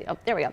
Oh, there we go.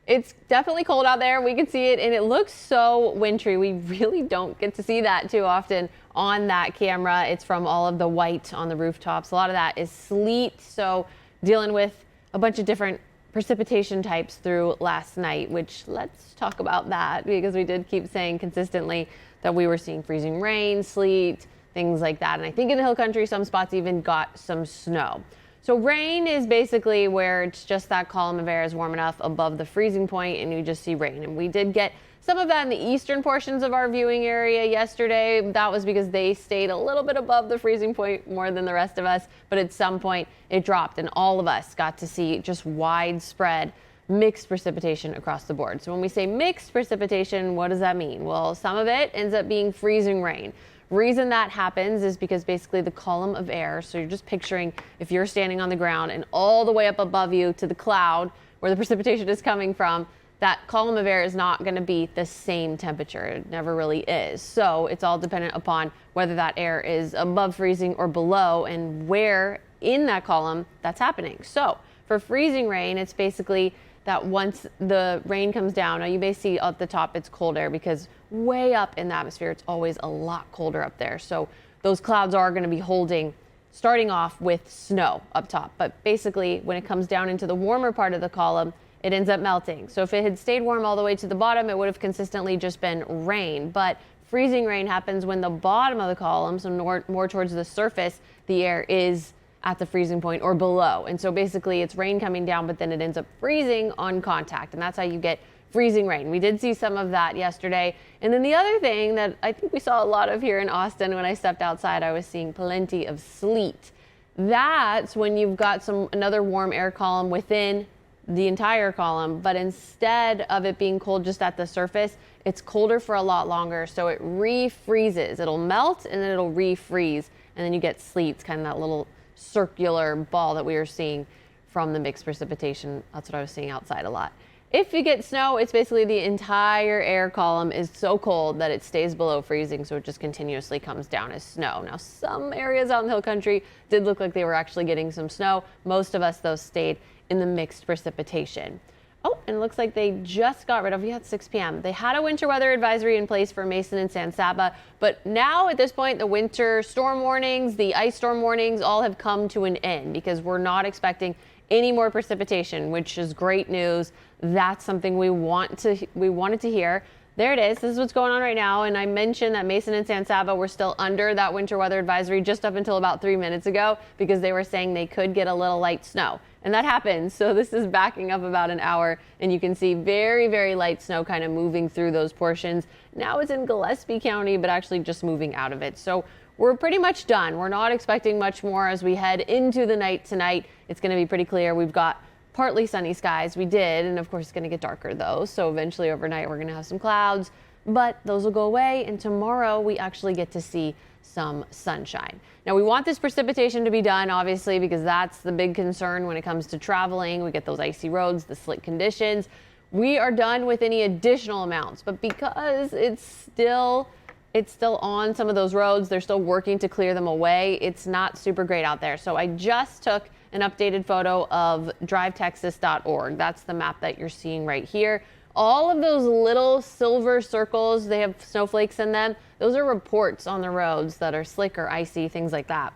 It's definitely cold out there. We can see it, and it looks so wintry. We really don't get to see that too often on that camera. It's from all of the white on the rooftops. A lot of that is sleet, so dealing with a bunch of different precipitation types through last night, which let's talk about that, because we did keep saying consistently that we were seeing freezing rain, sleet, things like that. And I think in the hill country, some spots even got some snow. So rain is basically where it's just that column of air is warm enough above the freezing point and you just see rain. And we did get some of that in the eastern portions of our viewing area yesterday. That was because they stayed a little bit above the freezing point more than the rest of us. But at some point it dropped and all of us got to see just widespread mixed precipitation across the board. So when we say mixed precipitation, what does that mean? Well, some of it ends up being freezing rain. Reason that happens is because basically the column of air, so you're just picturing if you're standing on the ground and all the way up above you to the cloud where the precipitation is coming from, that column of air is not going to be the same temperature. It never really is. So it's all dependent upon whether that air is above freezing or below and where in that column that's happening. So for freezing rain, it's basically that once the rain comes down, now you may see at the top it's cold air because way up in the atmosphere it's always a lot colder up there. So those clouds are going to be holding, starting off with snow up top. But basically when it comes down into the warmer part of the column, it ends up melting. So if it had stayed warm all the way to the bottom, it would have consistently just been rain. But freezing rain happens when the bottom of the column, so more towards the surface, the air is at the freezing point or below. And so basically it's rain coming down, but then it ends up freezing on contact. And that's how you get freezing rain. We did see some of that yesterday. And then the other thing that I think we saw a lot of here in Austin, when I stepped outside, I was seeing plenty of sleet. That's when you've got another warm air column within the entire column, but instead of it being cold just at the surface, it's colder for a lot longer. So it refreezes. It'll melt and then it'll refreeze. And then you get sleet. It's kind of that little circular ball that we were seeing from the mixed precipitation. That's what I was seeing outside a lot. If you get snow, it's basically the entire air column is so cold that it stays below freezing, so it just continuously comes down as snow. Now, some areas out in the hill country did look like they were actually getting some snow. Most of us, though, stayed in the mixed precipitation. Oh, and it looks like they just got rid of, at 6 p.m. They had a winter weather advisory in place for Mason and San Saba, but now at this point, the winter storm warnings, the ice storm warnings all have come to an end because we're not expecting any more precipitation, which is great news. That's something we wanted to hear. There it is. This is what's going on right now. And I mentioned that Mason and San Saba were still under that winter weather advisory just up until about 3 minutes ago because they were saying they could get a little light snow. And that happened. So this is backing up about an hour and you can see very, very light snow kind of moving through those portions. Now it's in Gillespie County, but actually just moving out of it. So we're pretty much done. We're not expecting much more as we head into the night tonight. It's going to be pretty clear. We've got partly sunny skies. We did. And of course, it's going to get darker though. So eventually overnight, we're going to have some clouds, but those will go away. And tomorrow we actually get to see some sunshine. Now we want this precipitation to be done, obviously, because that's the big concern when it comes to traveling. We get those icy roads, the slick conditions. We are done with any additional amounts, but because it's still on some of those roads, they're still working to clear them away. It's not super great out there. So I just took an updated photo of drivetexas.org. That's the map that you're seeing right here. All of those little silver circles, they have snowflakes in them. Those are reports on the roads that are slick or icy, things like that.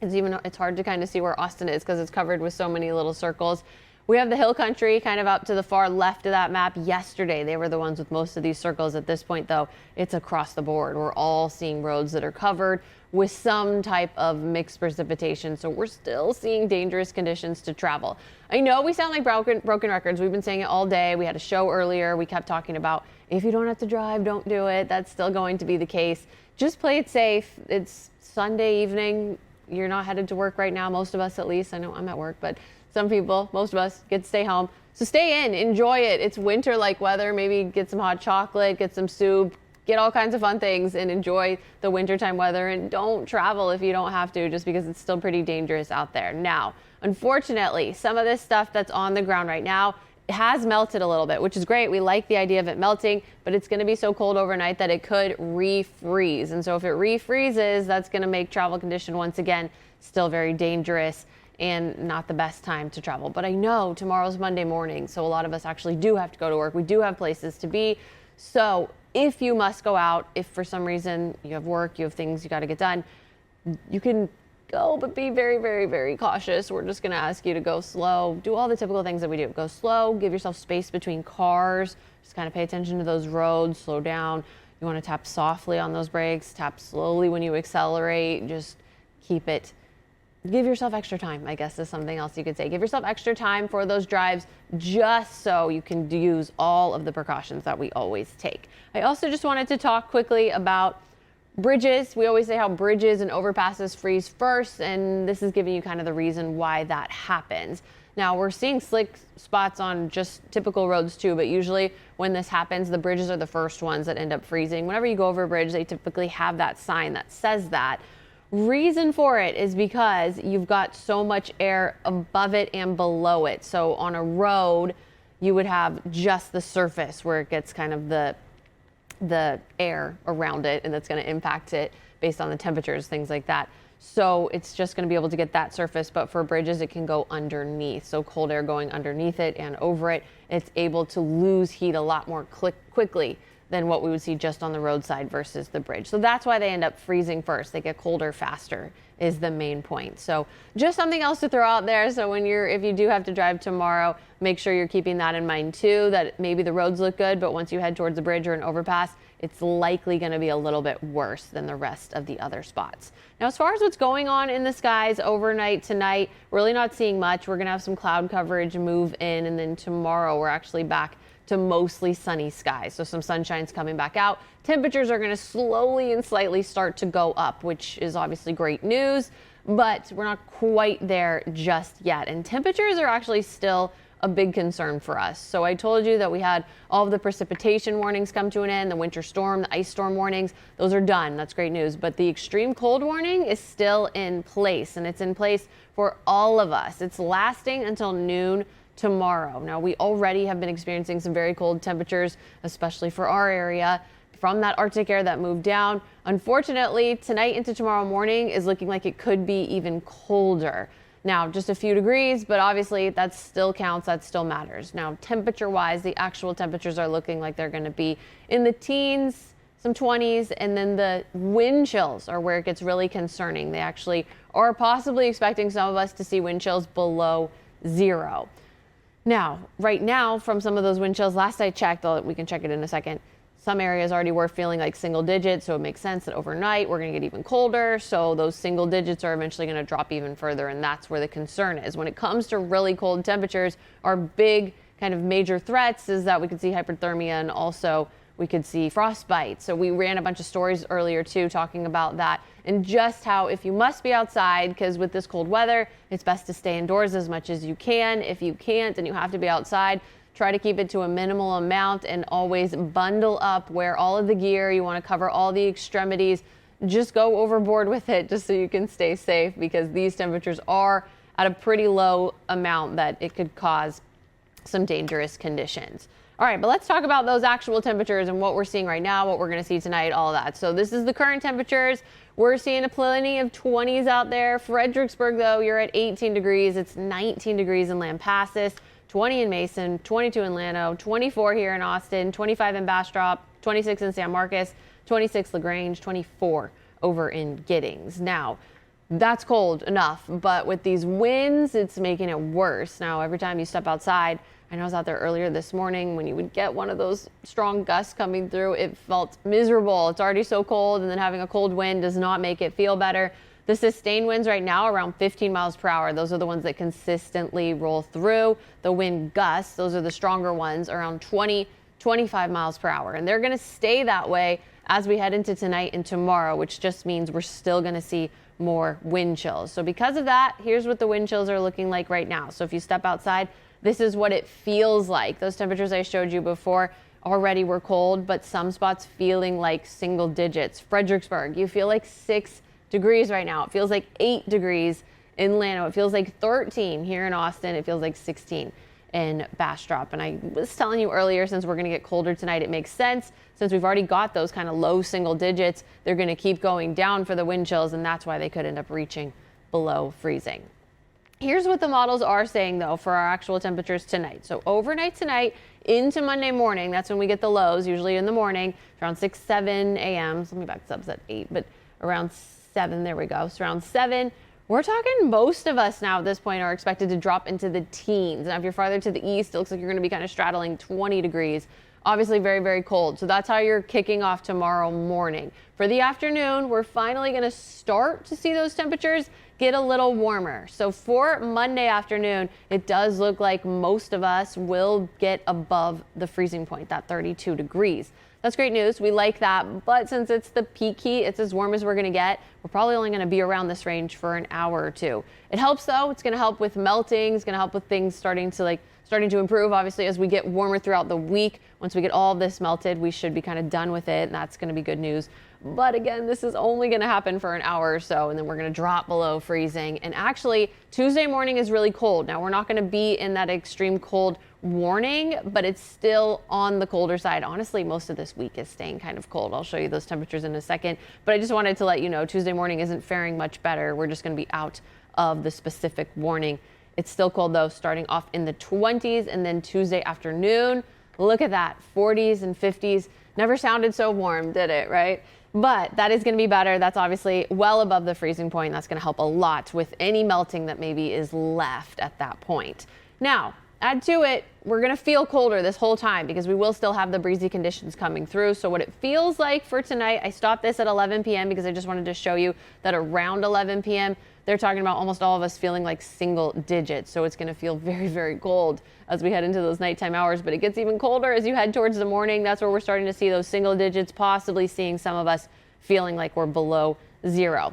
It's hard to kind of see where Austin is because it's covered with so many little circles. We have the hill country kind of up to the far left of that map. Yesterday, they were the ones with most of these circles. At this point, though, it's across the board. We're all seeing roads that are covered with some type of mixed precipitation. So we're still seeing dangerous conditions to travel. I know we sound like broken records. We've been saying it all day. We had a show earlier. We kept talking about if you don't have to drive, don't do it. That's still going to be the case. Just play it safe. It's Sunday evening. You're not headed to work right now. Most of us, at least. I know I'm at work, but some people, most of us, get to stay home. So stay in, enjoy it. It's winter-like weather. Maybe get some hot chocolate, get some soup, get all kinds of fun things and enjoy the wintertime weather. And don't travel if you don't have to, just because it's still pretty dangerous out there. Now, unfortunately, some of this stuff that's on the ground right now has melted a little bit, which is great. We like the idea of it melting, but it's going to be so cold overnight that it could refreeze. And so if it refreezes, that's going to make travel condition once again still very dangerous. and not the best time to travel. But I know tomorrow's Monday morning, so a lot of us actually do have to go to work. We do have places to be. So if you must go out, if for some reason you have work, you have things you got to get done, you can go, but be very, very, very cautious. We're just going to ask you to go slow. Do all the typical things that we do. Go slow, give yourself space between cars. Just kind of pay attention to those roads, slow down. You want to tap softly on those brakes, tap slowly when you accelerate. Just keep it. Give yourself extra time, I guess is something else you could say. Give yourself extra time for those drives just so you can use all of the precautions that we always take. I also just wanted to talk quickly about bridges. We always say how bridges and overpasses freeze first, and this is giving you kind of the reason why that happens. Now, we're seeing slick spots on just typical roads too, but usually when this happens, the bridges are the first ones that end up freezing. Whenever you go over a bridge, they typically have that sign that says that. Reason for it is because you've got so much air above it and below it. So on a road, you would have just the surface where it gets kind of the air around it, and that's going to impact it based on the temperatures, things like that. So it's just going to be able to get that surface, but for bridges, it can go underneath. So cold air going underneath it and over it, it's able to lose heat a lot more quickly than what we would see just on the roadside versus the bridge. So that's why they end up freezing first. They get colder faster is the main point. So just something else to throw out there. So if you do have to drive tomorrow, make sure you're keeping that in mind too, that maybe the roads look good, but once you head towards the bridge or an overpass, it's likely going to be a little bit worse than the rest of the other spots. Now, as far as what's going on in the skies overnight tonight, really not seeing much. We're going to have some cloud coverage move in, and then tomorrow we're actually back to mostly sunny skies. So some sunshine's coming back out. Temperatures are going to slowly and slightly start to go up, which is obviously great news, but we're not quite there just yet. And temperatures are actually still a big concern for us. So I told you that we had all of the precipitation warnings come to an end, the winter storm, the ice storm warnings, those are done. That's great news. But the extreme cold warning is still in place, and it's in place for all of us. It's lasting until noon tomorrow. Now, we already have been experiencing some very cold temperatures, especially for our area, from that Arctic air that moved down. Unfortunately, tonight into tomorrow morning is looking like it could be even colder. Now, just a few degrees, but obviously that still counts, that still matters. Now, temperature-wise, the actual temperatures are looking like they're going to be in the teens, some 20s, and then the wind chills are where it gets really concerning. They actually are possibly expecting some of us to see wind chills below 0. Now, right now, from some of those wind chills, last I checked, we can check it in a second, some areas already were feeling like single digits, so it makes sense that overnight we're going to get even colder, so those single digits are eventually going to drop even further, and that's where the concern is. When it comes to really cold temperatures, our big kind of major threats is that we could see hyperthermia, and also we could see frostbite. So we ran a bunch of stories earlier too talking about that, and just how if you must be outside, because with this cold weather, it's best to stay indoors as much as you can. If you can't and you have to be outside, try to keep it to a minimal amount and always bundle up, wear all of the gear. You want to cover all the extremities. Just go overboard with it just so you can stay safe, because these temperatures are at a pretty low amount that it could cause some dangerous conditions. All right, but let's talk about those actual temperatures and what we're seeing right now, what we're going to see tonight, all of that. So this is the current temperatures. We're seeing a plenty of 20s out there. Fredericksburg, though, you're at 18 degrees. It's 19 degrees in Lampasas, 20 in Mason, 22 in Llano, 24 here in Austin, 25 in Bastrop, 26 in San Marcos, 26 LaGrange, 24 over in Giddings. Now, that's cold enough, but with these winds, it's making it worse. Now, every time you step outside, I know I was out there earlier this morning, when you would get one of those strong gusts coming through, it felt miserable. It's already so cold, and then having a cold wind does not make it feel better. The sustained winds right now are around 15 miles per hour. Those are the ones that consistently roll through. The wind gusts, those are the stronger ones, around 20, 25 miles per hour. And they're going to stay that way as we head into tonight and tomorrow, which just means we're still going to see more wind chills. So because of that, here's what the wind chills are looking like right now. So if you step outside, this is what it feels like. Those temperatures I showed you before already were cold, but some spots feeling like single digits. Fredericksburg, you feel like 6 degrees right now. It feels like 8 degrees in Llano. It feels like 13 here in Austin. It feels like 16 in Bastrop. And I was telling you earlier, since we're going to get colder tonight, it makes sense. Since we've already got those kind of low single digits, they're going to keep going down for the wind chills, and that's why they could end up reaching below freezing. Here's what the models are saying, though, for our actual temperatures tonight. So overnight tonight into Monday morning, that's when we get the lows, usually in the morning, around 6, 7 a.m. So let me back this up, it's at 8, but around 7, there we go. So around 7, we're talking most of us now at this point are expected to drop into the teens. Now, if you're farther to the east, it looks like you're going to be kind of straddling 20 degrees. Obviously very, very cold. So that's how you're kicking off tomorrow morning. For the afternoon, we're finally going to start to see those temperatures get a little warmer. So for Monday afternoon, it does look like most of us will get above the freezing point, that 32 degrees. That's great news. We like that. But since it's the peak heat, it's as warm as we're going to get. We're probably only going to be around this range for an hour or two. It helps, though. It's going to help with melting. It's going to help with things starting to improve, obviously, as we get warmer throughout the week. Once we get all of this melted, we should be kind of done with it, and that's going to be good news. But again, this is only going to happen for an hour or so, and then we're going to drop below freezing. And actually, Tuesday morning is really cold. Now, we're not going to be in that extreme cold warning, but it's still on the colder side. Honestly, most of this week is staying kind of cold. I'll show you those temperatures in a second, but I just wanted to let you know Tuesday morning isn't faring much better. We're just going to be out of the specific warning. It's still cold, though, starting off in the 20s, and then Tuesday afternoon, look at that, 40s and 50s. Never sounded so warm, did it, right? But that is going to be better. That's obviously well above the freezing point. That's going to help a lot with any melting that maybe is left at that point. Now, add to it, we're going to feel colder this whole time because we will still have the breezy conditions coming through. So what it feels like for tonight, I stopped this at 11 p.m. because I just wanted to show you that around 11 p.m., they're talking about almost all of us feeling like single digits. So it's going to feel very, very cold as we head into those nighttime hours. But it gets even colder as you head towards the morning. That's where we're starting to see those single digits, possibly seeing some of us feeling like we're below zero.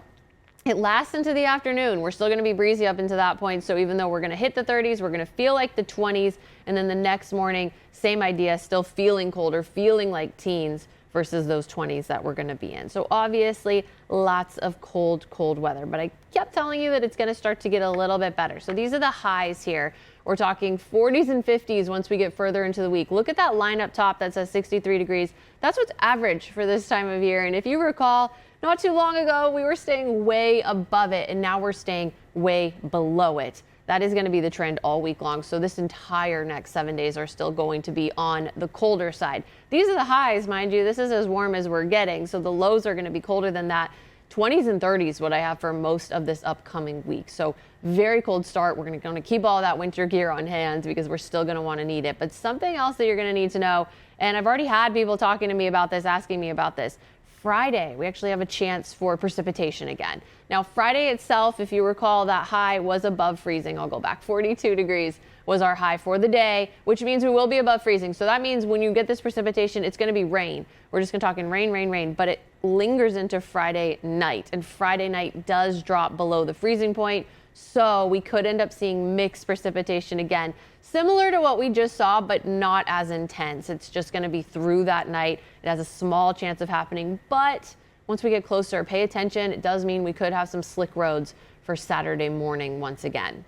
It lasts into the afternoon. We're still going to be breezy up into that point. So even though we're going to hit the 30s, we're going to feel like the 20s. And then the next morning, same idea, still feeling colder, feeling like teens versus those 20s that we're going to be in. So obviously lots of cold, cold weather, but I kept telling you that it's going to start to get a little bit better. So these are the highs here. We're talking 40s and 50s once we get further into the week. Look at that line up top that says 63 degrees. That's what's average for this time of year. And if you recall, not too long ago, we were staying way above it, and now we're staying way below it. That is going to be the trend all week long. So this entire next 7 days are still going to be on the colder side. These are the highs, mind you. This is as warm as we're getting. So the lows are going to be colder than that. 20s and 30s what I have for most of this upcoming week. So very cold start. We're going to keep all that winter gear on hand because we're still going to want to need it. But something else that you're going to need to know, and I've already had people talking to me about this, asking me about this. Friday, we actually have a chance for precipitation again. Now, Friday itself, if you recall, that high was above freezing. I'll go back. 42 degrees was our high for the day, which means we will be above freezing. So that means when you get this precipitation, it's going to be rain. We're just going to talk in rain, rain, rain, but it lingers into Friday night, and Friday night does drop below the freezing point. So we could end up seeing mixed precipitation again, similar to what we just saw, but not as intense. It's just going to be through that night. It has a small chance of happening, but once we get closer, pay attention. It does mean we could have some slick roads for Saturday morning once again.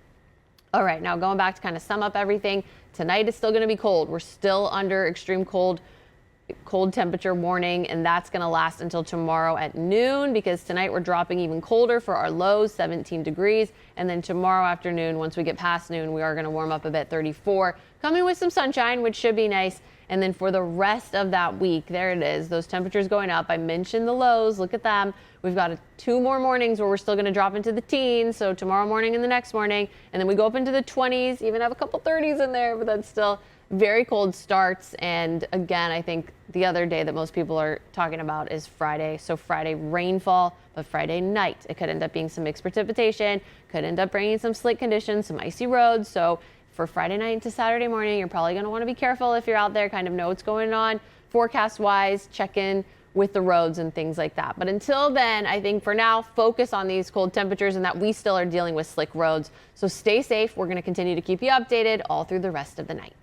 All right, now going back to kind of sum up everything. Tonight is still going to be cold. We're still under extreme cold temperature warning, and that's going to last until tomorrow at noon because tonight we're dropping even colder for our lows, 17 degrees, and then tomorrow afternoon, once we get past noon, we are going to warm up a bit, 34, coming with some sunshine, which should be nice. And then for the rest of that week, there it is, those temperatures going up. I mentioned the lows, look at them. We've got 2 more mornings where we're still going to drop into the teens, so tomorrow morning and the next morning, and then we go up into the 20s, even have a couple 30s in there, but that's still very cold starts. And again, I think the other day that most people are talking about is Friday. So Friday rainfall, but Friday night, it could end up being some mixed precipitation, could end up bringing some slick conditions, some icy roads. So for Friday night to Saturday morning, you're probably going to want to be careful if you're out there, kind of know what's going on forecast wise, check in with the roads and things like that. But until then, I think for now, focus on these cold temperatures and that we still are dealing with slick roads. So stay safe. We're going to continue to keep you updated all through the rest of the night.